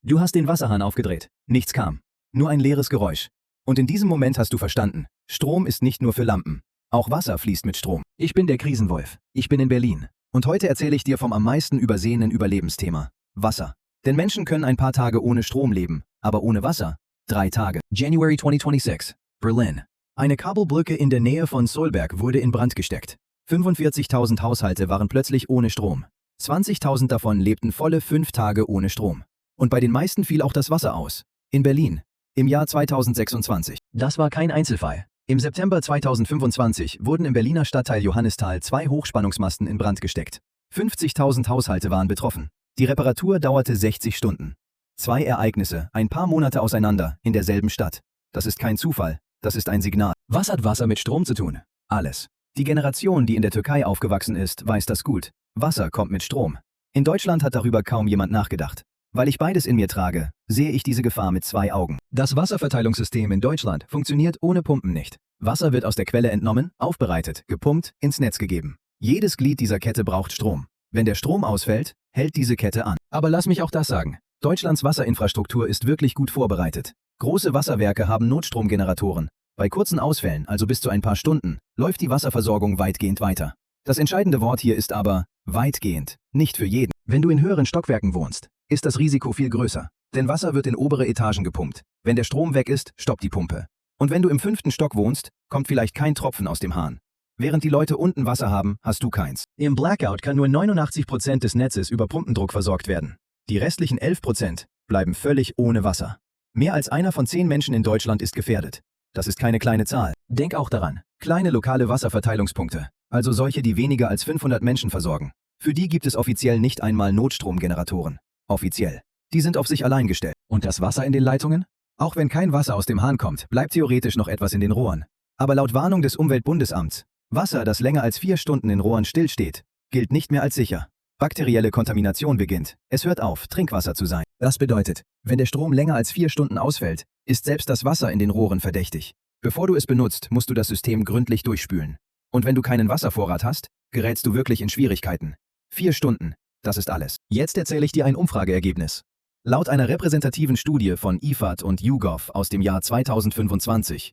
Du hast den Wasserhahn aufgedreht. Nichts kam. Nur ein leeres Geräusch. Und in diesem Moment hast du verstanden, Strom ist nicht nur für Lampen. Auch Wasser fließt mit Strom. Ich bin der Krisenwolf. Ich bin in Berlin. Und heute erzähle ich dir vom am meisten übersehenen Überlebensthema. Wasser. Denn Menschen können ein paar Tage ohne Strom leben, aber ohne Wasser 3 Tage. January 2026. Berlin. Eine Kabelbrücke in der Nähe von Solberg wurde in Brand gesteckt. 45.000 Haushalte waren plötzlich ohne Strom. 20.000 davon lebten volle 5 Tage ohne Strom. Und bei den meisten fiel auch das Wasser aus. In Berlin. Im Jahr 2026. Das war kein Einzelfall. Im September 2025 wurden im Berliner Stadtteil Johannisthal 2 Hochspannungsmasten in Brand gesteckt. 50.000 Haushalte waren betroffen. Die Reparatur dauerte 60 Stunden. 2 Ereignisse, ein paar Monate auseinander, in derselben Stadt. Das ist kein Zufall, das ist ein Signal. Was hat Wasser mit Strom zu tun? Alles. Die Generation, die in der Türkei aufgewachsen ist, weiß das gut. Wasser kommt mit Strom. In Deutschland hat darüber kaum jemand nachgedacht. Weil ich beides in mir trage, sehe ich diese Gefahr mit 2 Augen. Das Wasserverteilungssystem in Deutschland funktioniert ohne Pumpen nicht. Wasser wird aus der Quelle entnommen, aufbereitet, gepumpt, ins Netz gegeben. Jedes Glied dieser Kette braucht Strom. Wenn der Strom ausfällt, hält diese Kette an. Aber lass mich auch das sagen. Deutschlands Wasserinfrastruktur ist wirklich gut vorbereitet. Große Wasserwerke haben Notstromgeneratoren. Bei kurzen Ausfällen, also bis zu ein paar Stunden, läuft die Wasserversorgung weitgehend weiter. Das entscheidende Wort hier ist aber weitgehend, nicht für jeden. Wenn du in höheren Stockwerken wohnst, ist das Risiko viel größer. Denn Wasser wird in obere Etagen gepumpt. Wenn der Strom weg ist, stoppt die Pumpe. Und wenn du im 5. Stock wohnst, kommt vielleicht kein Tropfen aus dem Hahn. Während die Leute unten Wasser haben, hast du keins. Im Blackout kann nur 89% des Netzes über Pumpendruck versorgt werden. Die restlichen 11% bleiben völlig ohne Wasser. Mehr als einer von 10 Menschen in Deutschland ist gefährdet. Das ist keine kleine Zahl. Denk auch daran, kleine lokale Wasserverteilungspunkte, also solche, die weniger als 500 Menschen versorgen. Für die gibt es offiziell nicht einmal Notstromgeneratoren. Offiziell. Die sind auf sich allein gestellt. Und das Wasser in den Leitungen? Auch wenn kein Wasser aus dem Hahn kommt, bleibt theoretisch noch etwas in den Rohren. Aber laut Warnung des Umweltbundesamts, Wasser, das länger als 4 Stunden in Rohren stillsteht, gilt nicht mehr als sicher. Bakterielle Kontamination beginnt. Es hört auf, Trinkwasser zu sein. Das bedeutet, wenn der Strom länger als 4 Stunden ausfällt, ist selbst das Wasser in den Rohren verdächtig. Bevor du es benutzt, musst du das System gründlich durchspülen. Und wenn du keinen Wasservorrat hast, gerätst du wirklich in Schwierigkeiten. 4 Stunden. Das ist alles. Jetzt erzähle ich dir ein Umfrageergebnis. Laut einer repräsentativen Studie von IFAD und YouGov aus dem Jahr 2025,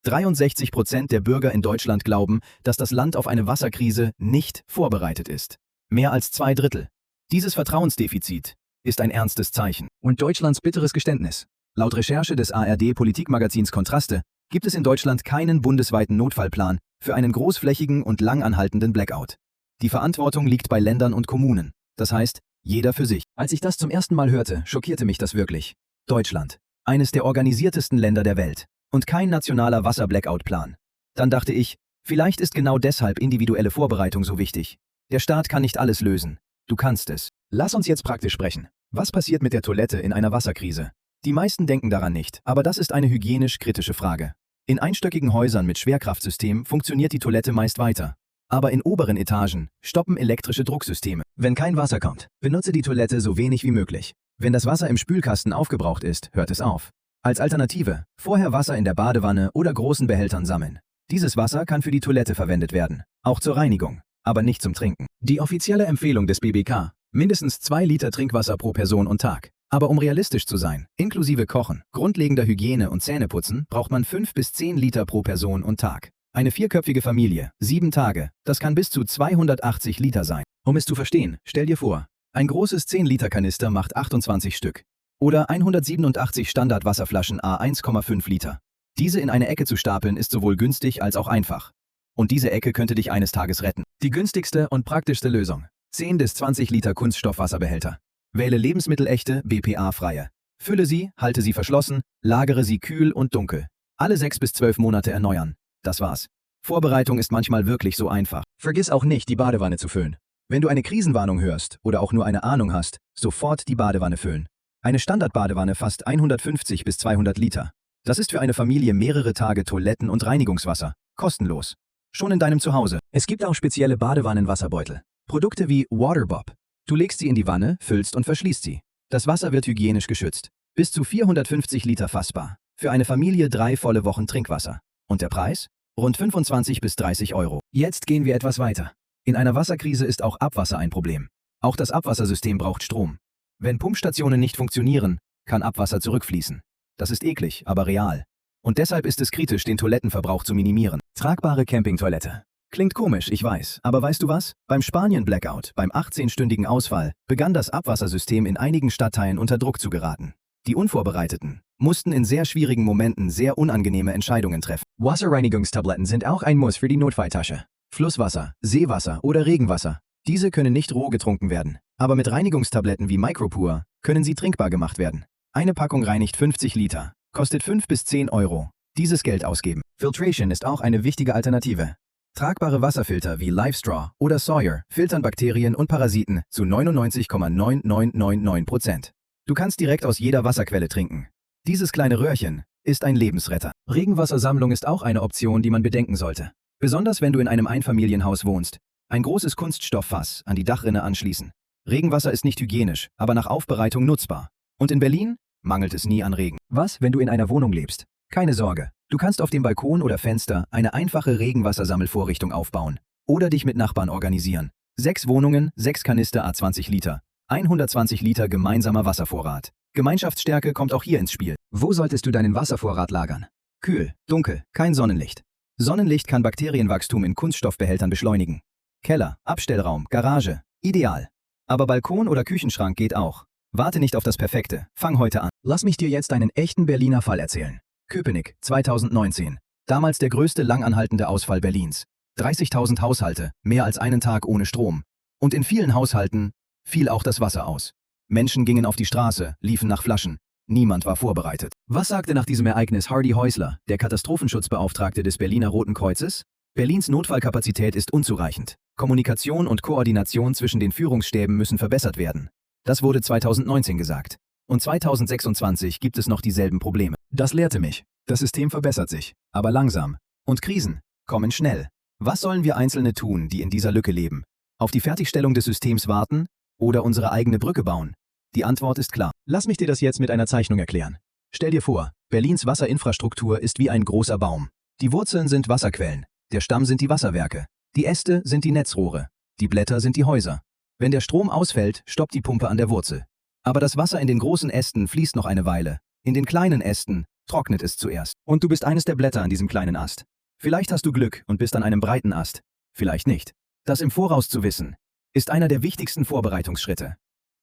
63% der Bürger in Deutschland glauben, dass das Land auf eine Wasserkrise nicht vorbereitet ist. Mehr als 2/3. Dieses Vertrauensdefizit ist ein ernstes Zeichen. Und Deutschlands bitteres Geständnis. Laut Recherche des ARD-Politikmagazins Kontraste gibt es in Deutschland keinen bundesweiten Notfallplan für einen großflächigen und langanhaltenden Blackout. Die Verantwortung liegt bei Ländern und Kommunen. Das heißt, jeder für sich. Als ich das zum ersten Mal hörte, schockierte mich das wirklich. Deutschland. Eines der organisiertesten Länder der Welt. Und kein nationaler Wasser-Blackout-Plan. Dann dachte ich, vielleicht ist genau deshalb individuelle Vorbereitung so wichtig. Der Staat kann nicht alles lösen. Du kannst es. Lass uns jetzt praktisch sprechen. Was passiert mit der Toilette in einer Wasserkrise? Die meisten denken daran nicht, aber das ist eine hygienisch kritische Frage. In einstöckigen Häusern mit Schwerkraftsystem funktioniert die Toilette meist weiter. Aber in oberen Etagen stoppen elektrische Drucksysteme. Wenn kein Wasser kommt, benutze die Toilette so wenig wie möglich. Wenn das Wasser im Spülkasten aufgebraucht ist, hört es auf. Als Alternative, vorher Wasser in der Badewanne oder großen Behältern sammeln. Dieses Wasser kann für die Toilette verwendet werden, auch zur Reinigung, aber nicht zum Trinken. Die offizielle Empfehlung des BBK, mindestens 2 Liter Trinkwasser pro Person und Tag. Aber um realistisch zu sein, inklusive Kochen, grundlegender Hygiene und Zähneputzen, braucht man 5 bis 10 Liter pro Person und Tag. Eine 4-köpfige Familie, 7 Tage, das kann bis zu 280 Liter sein. Um es zu verstehen, stell dir vor, ein großes 10-Liter-Kanister macht 28 Stück. Oder 187 Standardwasserflaschen à 1,5 Liter. Diese in eine Ecke zu stapeln ist sowohl günstig als auch einfach. Und diese Ecke könnte dich eines Tages retten. Die günstigste und praktischste Lösung. 10 bis 20 Liter Kunststoffwasserbehälter. Wähle lebensmittelechte, BPA-freie. Fülle sie, halte sie verschlossen, lagere sie kühl und dunkel. Alle 6 bis 12 Monate erneuern. Das war's. Vorbereitung ist manchmal wirklich so einfach. Vergiss auch nicht, die Badewanne zu füllen. Wenn du eine Krisenwarnung hörst oder auch nur eine Ahnung hast, sofort die Badewanne füllen. Eine Standardbadewanne fasst 150 bis 200 Liter. Das ist für eine Familie mehrere Tage Toiletten- und Reinigungswasser. Kostenlos. Schon in deinem Zuhause. Es gibt auch spezielle Badewannenwasserbeutel. Produkte wie Waterbob. Du legst sie in die Wanne, füllst und verschließt sie. Das Wasser wird hygienisch geschützt. Bis zu 450 Liter fassbar. Für eine Familie 3 volle Wochen Trinkwasser. Und der Preis? Rund 25 bis 30 Euro. Jetzt gehen wir etwas weiter. In einer Wasserkrise ist auch Abwasser ein Problem. Auch das Abwassersystem braucht Strom. Wenn Pumpstationen nicht funktionieren, kann Abwasser zurückfließen. Das ist eklig, aber real. Und deshalb ist es kritisch, den Toilettenverbrauch zu minimieren. Tragbare Campingtoilette. Klingt komisch, ich weiß, aber weißt du was? Beim Spanien-Blackout, beim 18-stündigen Ausfall, begann das Abwassersystem in einigen Stadtteilen unter Druck zu geraten. Die Unvorbereiteten mussten in sehr schwierigen Momenten sehr unangenehme Entscheidungen treffen. Wasserreinigungstabletten sind auch ein Muss für die Notfalltasche. Flusswasser, Seewasser oder Regenwasser. Diese können nicht roh getrunken werden. Aber mit Reinigungstabletten wie Micropur können sie trinkbar gemacht werden. Eine Packung reinigt 50 Liter, kostet 5 bis 10 Euro. Dieses Geld ausgeben. Filtration ist auch eine wichtige Alternative. Tragbare Wasserfilter wie LifeStraw oder Sawyer filtern Bakterien und Parasiten zu 99,9999%. Du kannst direkt aus jeder Wasserquelle trinken. Dieses kleine Röhrchen ist ein Lebensretter. Regenwassersammlung ist auch eine Option, die man bedenken sollte. Besonders wenn du in einem Einfamilienhaus wohnst. Ein großes Kunststofffass an die Dachrinne anschließen. Regenwasser ist nicht hygienisch, aber nach Aufbereitung nutzbar. Und in Berlin mangelt es nie an Regen. Was, wenn du in einer Wohnung lebst? Keine Sorge. Du kannst auf dem Balkon oder Fenster eine einfache Regenwassersammelvorrichtung aufbauen oder dich mit Nachbarn organisieren. 6 Wohnungen, 6 Kanister à 20 Liter, 120 Liter gemeinsamer Wasservorrat. Gemeinschaftsstärke kommt auch hier ins Spiel. Wo solltest du deinen Wasservorrat lagern? Kühl, dunkel, kein Sonnenlicht. Sonnenlicht kann Bakterienwachstum in Kunststoffbehältern beschleunigen. Keller, Abstellraum, Garage, ideal. Aber Balkon oder Küchenschrank geht auch. Warte nicht auf das Perfekte, fang heute an. Lass mich dir jetzt einen echten Berliner Fall erzählen. Köpenick, 2019. Damals der größte langanhaltende Ausfall Berlins. 30.000 Haushalte, mehr als einen Tag ohne Strom. Und in vielen Haushalten fiel auch das Wasser aus. Menschen gingen auf die Straße, liefen nach Flaschen. Niemand war vorbereitet. Was sagte nach diesem Ereignis Hardy Häusler, der Katastrophenschutzbeauftragte des Berliner Roten Kreuzes? Berlins Notfallkapazität ist unzureichend. Kommunikation und Koordination zwischen den Führungsstäben müssen verbessert werden. Das wurde 2019 gesagt. Und 2026 gibt es noch dieselben Probleme. Das lehrte mich. Das System verbessert sich, aber langsam. Und Krisen kommen schnell. Was sollen wir Einzelne tun, die in dieser Lücke leben? Auf die Fertigstellung des Systems warten oder unsere eigene Brücke bauen? Die Antwort ist klar. Lass mich dir das jetzt mit einer Zeichnung erklären. Stell dir vor, Berlins Wasserinfrastruktur ist wie ein großer Baum. Die Wurzeln sind Wasserquellen, der Stamm sind die Wasserwerke, die Äste sind die Netzrohre, die Blätter sind die Häuser. Wenn der Strom ausfällt, stoppt die Pumpe an der Wurzel. Aber das Wasser in den großen Ästen fließt noch eine Weile. In den kleinen Ästen trocknet es zuerst. Und du bist eines der Blätter an diesem kleinen Ast. Vielleicht hast du Glück und bist an einem breiten Ast. Vielleicht nicht. Das im Voraus zu wissen, ist einer der wichtigsten Vorbereitungsschritte.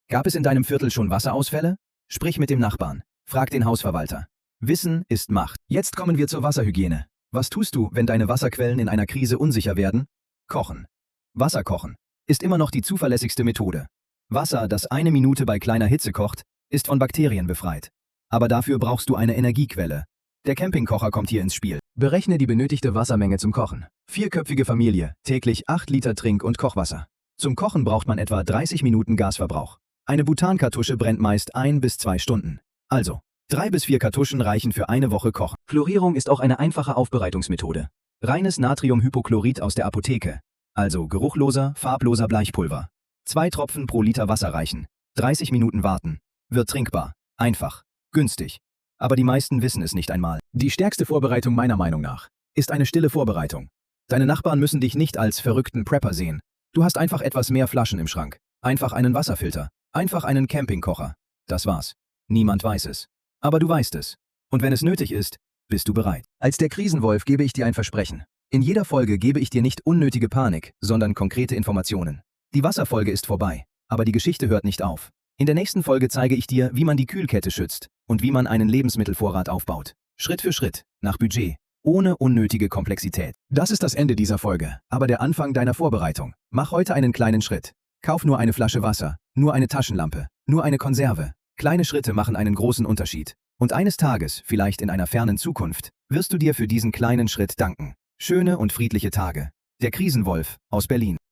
Gab es in deinem Viertel schon Wasserausfälle? Sprich mit dem Nachbarn. Frag den Hausverwalter. Wissen ist Macht. Jetzt kommen wir zur Wasserhygiene. Was tust du, wenn deine Wasserquellen in einer Krise unsicher werden? Kochen. Wasser kochen ist immer noch die zuverlässigste Methode. Wasser, das 1 Minute bei kleiner Hitze kocht, ist von Bakterien befreit. Aber dafür brauchst du eine Energiequelle. Der Campingkocher kommt hier ins Spiel. Berechne die benötigte Wassermenge zum Kochen. 4-köpfige Familie, täglich 8 Liter Trink- und Kochwasser. Zum Kochen braucht man etwa 30 Minuten Gasverbrauch. Eine Butankartusche brennt meist 1 bis 2 Stunden. Also, 3 bis 4 Kartuschen reichen für eine Woche Kochen. Chlorierung ist auch eine einfache Aufbereitungsmethode. Reines Natriumhypochlorit aus der Apotheke. Also geruchloser, farbloser Bleichpulver. 2 Tropfen pro Liter Wasser reichen. 30 Minuten warten. Wird trinkbar. Einfach. Günstig. Aber die meisten wissen es nicht einmal. Die stärkste Vorbereitung meiner Meinung nach ist eine stille Vorbereitung. Deine Nachbarn müssen dich nicht als verrückten Prepper sehen. Du hast einfach etwas mehr Flaschen im Schrank. Einfach einen Wasserfilter. Einfach einen Campingkocher. Das war's. Niemand weiß es. Aber du weißt es. Und wenn es nötig ist, bist du bereit. Als der Krisenwolf gebe ich dir ein Versprechen. In jeder Folge gebe ich dir nicht unnötige Panik, sondern konkrete Informationen. Die Wasserfolge ist vorbei, aber die Geschichte hört nicht auf. In der nächsten Folge zeige ich dir, wie man die Kühlkette schützt und wie man einen Lebensmittelvorrat aufbaut. Schritt für Schritt, nach Budget, ohne unnötige Komplexität. Das ist das Ende dieser Folge, aber der Anfang deiner Vorbereitung. Mach heute einen kleinen Schritt. Kauf nur eine Flasche Wasser, nur eine Taschenlampe, nur eine Konserve. Kleine Schritte machen einen großen Unterschied. Und eines Tages, vielleicht in einer fernen Zukunft, wirst du dir für diesen kleinen Schritt danken. Schöne und friedliche Tage. Der Krisenwolf aus Berlin.